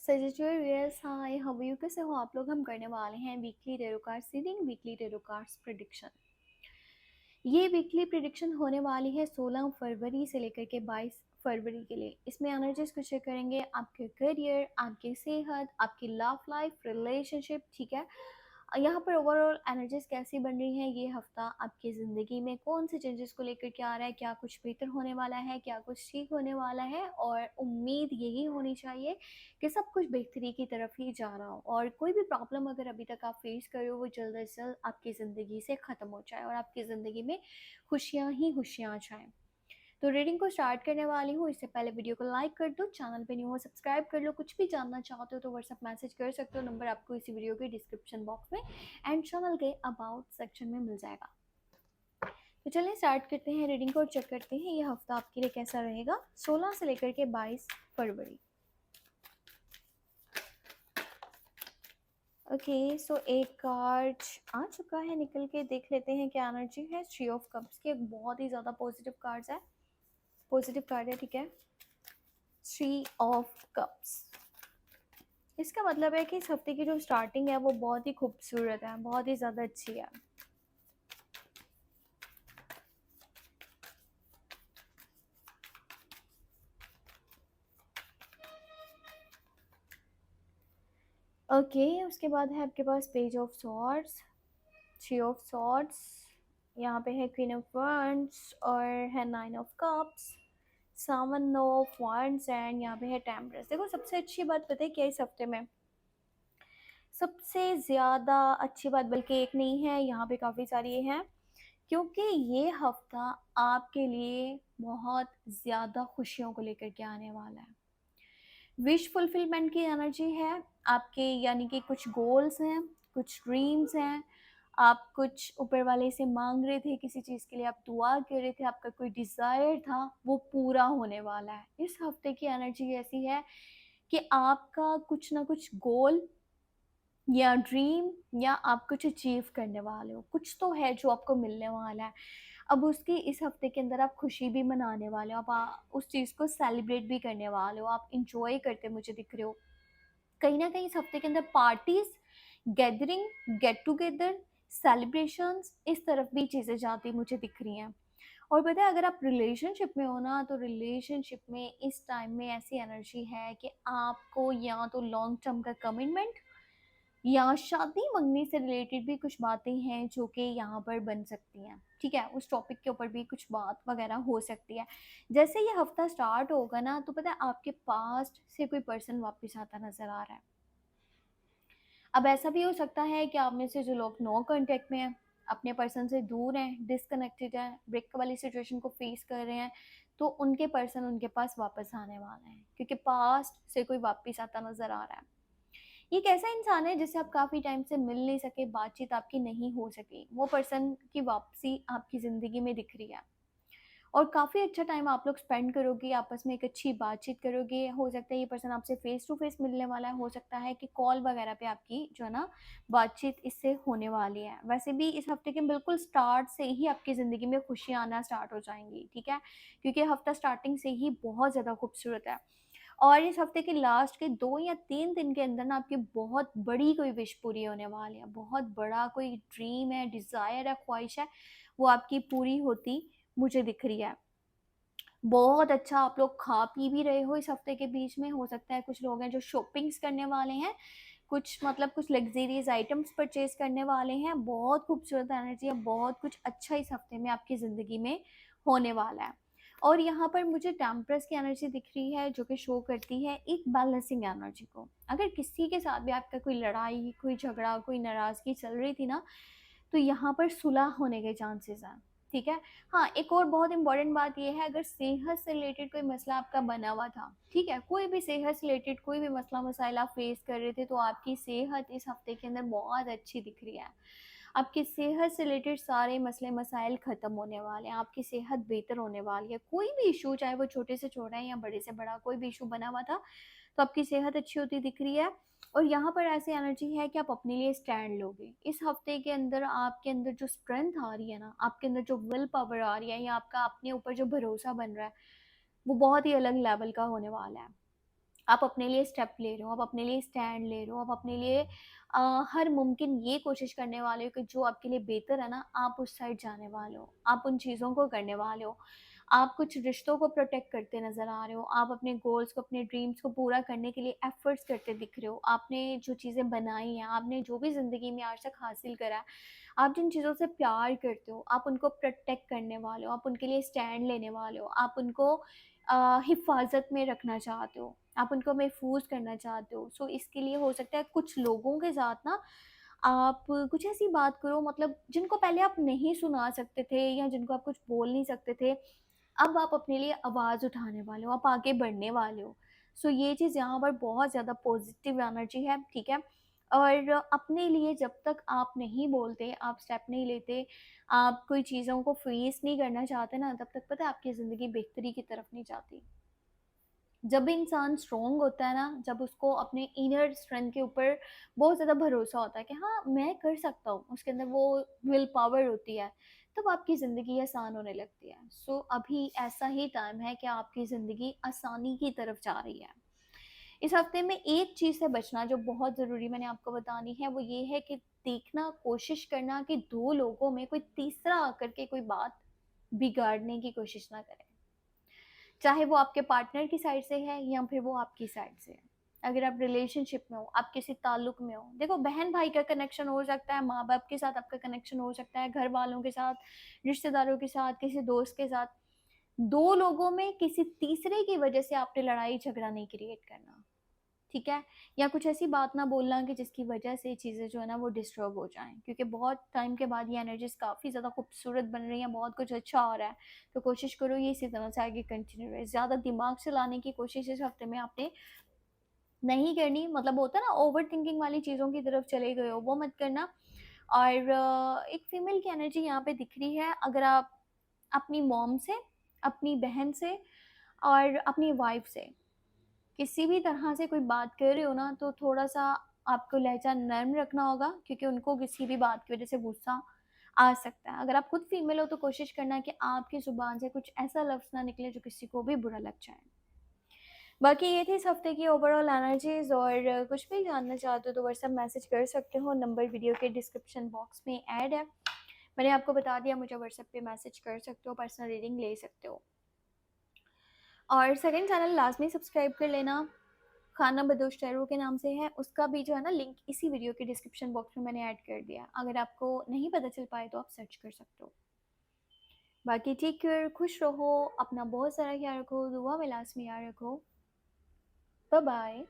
Sagittarius hi how you, कैसे हो आप लोग। हम करने वाले हैं weekly tarot cards reading, weekly tarot cards prediction. ये वीकली प्रेडिक्शन होने वाली है 16 फरवरी से लेकर के 22 फरवरी के लिए। इसमें एनर्जीज कुछ चेक करेंगे आपके करियर, आपकी सेहत, आपकी लव लाइफ, रिलेशनशिप। ठीक है, यहाँ पर ओवरऑल एनर्जीज कैसी बन रही हैं, ये हफ्ता आपकी ज़िंदगी में कौन से चेंजेस को लेकर के आ रहा है, क्या कुछ बेहतर होने वाला है, क्या कुछ ठीक होने वाला है। और उम्मीद यही होनी चाहिए कि सब कुछ बेहतरी की तरफ ही जा रहा हो और कोई भी प्रॉब्लम अगर अभी तक आप फेस कर रहे हो वो जल्द से जल्द आपकी ज़िंदगी से ख़त्म हो जाए और आपकी ज़िंदगी में खुशियाँ ही खुशियाँ आ जाएँ। तो रीडिंग को स्टार्ट करने वाली हूँ। इससे पहले वीडियो को लाइक कर दो, चैनल पे न्यू हो सब्सक्राइब कर लो। कुछ भी जानना चाहते हो तो व्हाट्सएप मैसेज कर सकते हो, नंबर आपको इसी वीडियो के डिस्क्रिप्शन बॉक्स में एंड चैनल के अबाउट सेक्शन में मिल जाएगा। तो चलिए स्टार्ट करते हैं रीडिंग को और चेक करते हैं ये हफ्ता आपके लिए कैसा रहेगा 16 से लेकर के 22 फरवरी। ओके सो एक कार्ड आ चुका है, निकल के देख लेते हैं क्या एनर्जी है। थ्री ऑफ कप्स की एक बहुत ही ज़्यादा पॉजिटिव कार्ड है, पॉजिटिव कार्ड है। ठीक है, थ्री ऑफ कप्स, इसका मतलब है कि इस हफ्ते की जो स्टार्टिंग है वो बहुत ही खूबसूरत है, बहुत ही ज़्यादा अच्छी है। ओके उसके बाद है आपके पास page of swords, three of swords, यहाँ पे है क्वीन ऑफ wands और है nine of cups, seven of wands and यहाँ पे है टेम्परेंस। देखो सबसे अच्छी बात पता है क्या इस हफ्ते में, सबसे ज़्यादा अच्छी बात बल्कि एक नहीं है, यहाँ पे काफ़ी सारी हैं, क्योंकि ये हफ्ता आपके लिए बहुत ज़्यादा खुशियों को लेकर के आने वाला है। विश फुलफिलमेंट की एनर्जी है आपके, यानी कि कुछ गोल्स हैं, कुछ ड्रीम्स हैं, आप कुछ ऊपर वाले से मांग रहे थे, किसी चीज़ के लिए आप दुआ कर रहे थे, आपका कोई डिज़ायर था वो पूरा होने वाला है। इस हफ्ते की एनर्जी ऐसी है कि आपका कुछ ना कुछ गोल या ड्रीम या आप कुछ अचीव करने वाले हो, कुछ तो है जो आपको मिलने वाला है। अब उसकी इस हफ्ते के अंदर आप खुशी भी मनाने वाले हो, आप उस चीज़ को सेलिब्रेट भी करने वाले हो, आप इंजॉय करते मुझे दिख रहे हो। कहीं ना कहीं इस हफ्ते के अंदर parties, gathering, get together, celebrations, इस तरफ भी चीज़ें जाती मुझे दिख रही हैं। और पता है अगर आप रिलेशनशिप में हो ना, तो रिलेशनशिप में इस टाइम में ऐसी एनर्जी है कि आपको या तो लॉन्ग टर्म का कमिटमेंट या शादी मंगनी से रिलेटेड भी कुछ बातें हैं जो कि यहाँ पर बन सकती हैं। ठीक है, उस टॉपिक के ऊपर भी कुछ बात वगैरह हो सकती है। जैसे ये हफ्ता स्टार्ट होगा ना, तो पता है आपके पास्ट से कोई पर्सन वापस आता नजर आ रहा है। अब ऐसा भी हो सकता है कि आप में से जो लोग नो कांटेक्ट में हैं, अपने पर्सन से दूर हैं, डिसकनेक्टेड हैं, ब्रेक वाली सिचुएशन को फेस कर रहे हैं, तो उनके पर्सन उनके पास वापस आने वाले हैं, क्योंकि पास्ट से कोई वापस आता नजर आ रहा है। ये एक ऐसा इंसान है जिससे आप काफ़ी टाइम से मिल नहीं सके, बातचीत आपकी नहीं हो सकी, वो पर्सन की वापसी आपकी ज़िंदगी में दिख रही है और काफ़ी अच्छा टाइम आप लोग स्पेंड करोगे, आपस में एक अच्छी बातचीत करोगे। हो सकता है ये पर्सन आपसे फेस टू फेस मिलने वाला है, हो सकता है कि कॉल वगैरह पे आपकी जो है ना बातचीत इससे होने वाली है। वैसे भी इस हफ्ते के बिल्कुल स्टार्ट से ही आपकी ज़िंदगी में खुशियाँ आना स्टार्ट हो जाएंगी। ठीक है, क्योंकि हफ्ता स्टार्टिंग से ही बहुत ज़्यादा खूबसूरत है और इस हफ्ते के लास्ट के 2 या 3 दिन के अंदर ना आपकी बहुत बड़ी कोई विश पूरी होने वाली है, बहुत बड़ा कोई ड्रीम है, डिज़ायर है, ख्वाहिश है, वो आपकी पूरी होती मुझे दिख रही है। बहुत अच्छा आप लोग खा पी भी रहे हो इस हफ्ते के बीच में। हो सकता है कुछ लोग हैं जो शॉपिंग्स करने वाले हैं, कुछ मतलब कुछ लग्जरियस आइटम्स परचेज करने वाले हैं। बहुत खूबसूरत एनर्जी है, बहुत कुछ अच्छा इस हफ्ते में आपकी ज़िंदगी में होने वाला है। और यहाँ पर मुझे टेम्परस की एनर्जी दिख रही है जो कि शो करती है एक बैलेंसिंग एनर्जी को। अगर किसी के साथ भी आपका कोई लड़ाई, कोई झगड़ा, कोई नाराज़गी चल रही थी ना, तो यहाँ पर सुलह होने के चांसेस हैं। ठीक है, हाँ एक और बहुत इंपॉर्टेंट बात यह है, अगर सेहत से रिलेटेड कोई मसला आपका बना हुआ था, ठीक है, कोई भी सेहत से रिलेटेड कोई भी मसला मसाइल आप फेस कर रहे थे, तो आपकी सेहत इस हफ्ते के अंदर बहुत अच्छी दिख रही है। आपकी सेहत से रिलेटेड सारे मसले मसाइल ख़त्म होने वाले हैं, आपकी सेहत बेहतर होने वाली है। कोई भी इशू, चाहे वो छोटे से छोटा है या बड़े से बड़ा, कोई भी इशू बना हुआ था, तो आपकी सेहत अच्छी होती दिख रही है। और यहाँ पर ऐसी एनर्जी है कि आप अपने लिए स्टैंड लोगे इस हफ्ते के अंदर। आपके अंदर जो स्ट्रेंथ आ रही है ना, आपके अंदर जो विल पावर आ रही है, या आपका अपने ऊपर जो भरोसा बन रहा है, वो बहुत ही अलग लेवल का होने वाला है। आप अपने लिए स्टेप ले रहे हो, आप अपने लिए स्टैंड ले रहे हो, आप अपने लिए हर मुमकिन ये कोशिश करने वाले हो कि जो आपके लिए बेहतर है ना, आप उस साइड जाने वाले हो, आप उन चीज़ों को करने वाले हो। आप कुछ रिश्तों को प्रोटेक्ट करते नज़र आ रहे हो, आप अपने गोल्स को, अपने ड्रीम्स को पूरा करने के लिए एफर्ट्स करते दिख रहे हो। आपने जो चीज़ें बनाई हैं, आपने जो भी ज़िंदगी में आज तक हासिल करा है, आप जिन चीज़ों से प्यार करते हो, आप उनको प्रोटेक्ट करने वाले हो, आप उनके लिए स्टैंड लेने वाले हो, आप उनको हिफ़ाज़त में रखना चाहते हो, आप उनको महफूज करना चाहते हो। सो इसके लिए हो सकता है कुछ लोगों के साथ ना आप कुछ ऐसी बात करो, मतलब जिनको पहले आप नहीं सुना सकते थे या जिनको आप कुछ बोल नहीं सकते थे, अब आप अपने लिए आवाज़ उठाने वाले हो, आप आगे बढ़ने वाले हो। सो ये चीज़ यहाँ पर बहुत ज़्यादा पॉजिटिव एनर्जी है, ठीक है? और अपने लिए जब तक आप नहीं बोलते, आप स्टेप नहीं लेते, आप कोई चीज़ों को फेस नहीं करना चाहते ना, तब तक पता है आपकी ज़िंदगी बेहतरी की तरफ नहीं जाती। जब भी इंसान स्ट्रॉन्ग होता है ना, जब उसको अपने इनर स्ट्रेंथ के ऊपर बहुत ज़्यादा भरोसा होता है कि हाँ, मैं कर सकता हूँ, उसके अंदर वो विल पावर होती है, तब आपकी ज़िंदगी आसान होने लगती है। सो अभी ऐसा ही टाइम है कि आपकी ज़िंदगी आसानी की तरफ जा रही है। इस हफ्ते में एक चीज़ से बचना जो बहुत ज़रूरी मैंने आपको बतानी है, वो ये है कि देखना, कोशिश करना कि 2 लोगों में कोई तीसरा आकर के कोई बात बिगाड़ने की कोशिश ना करे। चाहे वो आपके पार्टनर की साइड से है या फिर वो आपकी साइड से है। अगर आप रिलेशनशिप में हो, आप किसी ताल्लुक में हो, देखो बहन भाई का कनेक्शन हो सकता है, माँ बाप के साथ आपका कनेक्शन हो सकता है, घर वालों के साथ, रिश्तेदारों के साथ, किसी दोस्त के साथ। दो लोगों में किसी तीसरे की वजह से आपने लड़ाई झगड़ा नहीं क्रिएट करना, ठीक है? या कुछ ऐसी बात ना बोलना कि जिसकी वजह से चीज़ें जो है ना वो डिस्टर्ब हो जाएँ, क्योंकि बहुत टाइम के बाद ये एनर्जीज़ काफ़ी ज़्यादा खूबसूरत बन रही हैं, बहुत कुछ अच्छा हो रहा है। तो कोशिश करो ये इसी तरह से आगे कंटिन्यू रहे। ज़्यादा दिमाग चलाने की कोशिश इस हफ्ते में आपने नहीं करनी, मतलब होता है ना ओवरथिंकिंग वाली चीज़ों की तरफ चले गए हो, वो मत करना। और एक फीमेल की एनर्जी यहाँ पे दिख रही है, अगर आप अपनी मॉम से, अपनी बहन से और अपनी वाइफ़ से किसी भी तरह से कोई बात कर रहे हो ना, तो थोड़ा-सा आपको लहज़ा नर्म रखना होगा, क्योंकि उनको किसी भी बात की वज़ह से गुस्सा आ सकता है। अगर आप खुद फीमेल हो तो कोशिश करना कि आपकी ज़ुबान से कुछ ऐसा लफ्ज़ ना निकले जो किसी को भी बुरा लग जाए। बाकी ये थी इस हफ़्ते की ओवरऑल एनर्जीज़, और कुछ भी जानना चाहते हो तो व्हाट्सएप मैसेज कर सकते हो, नंबर वीडियो के डिस्क्रिप्शन बॉक्स में ऐड है। मैंने आपको बता दिया, मुझे व्हाट्सएप पे मैसेज कर सकते हो, पर्सनल रीडिंग ले सकते हो। और सेकंड चैनल लाज़मी सब्सक्राइब कर लेना, खाना बदोश टैरो के नाम से है, उसका भी जो है ना लिंक इसी वीडियो के डिस्क्रिप्शन बॉक्स में मैंने ऐड कर दिया, अगर आपको नहीं पता चल पाए तो आप सर्च कर सकते हो। बाकी टेक केयर, खुश रहो, अपना बहुत सारा ख्याल रखो, दुआ में लाजमी याद रखो। Bye bye.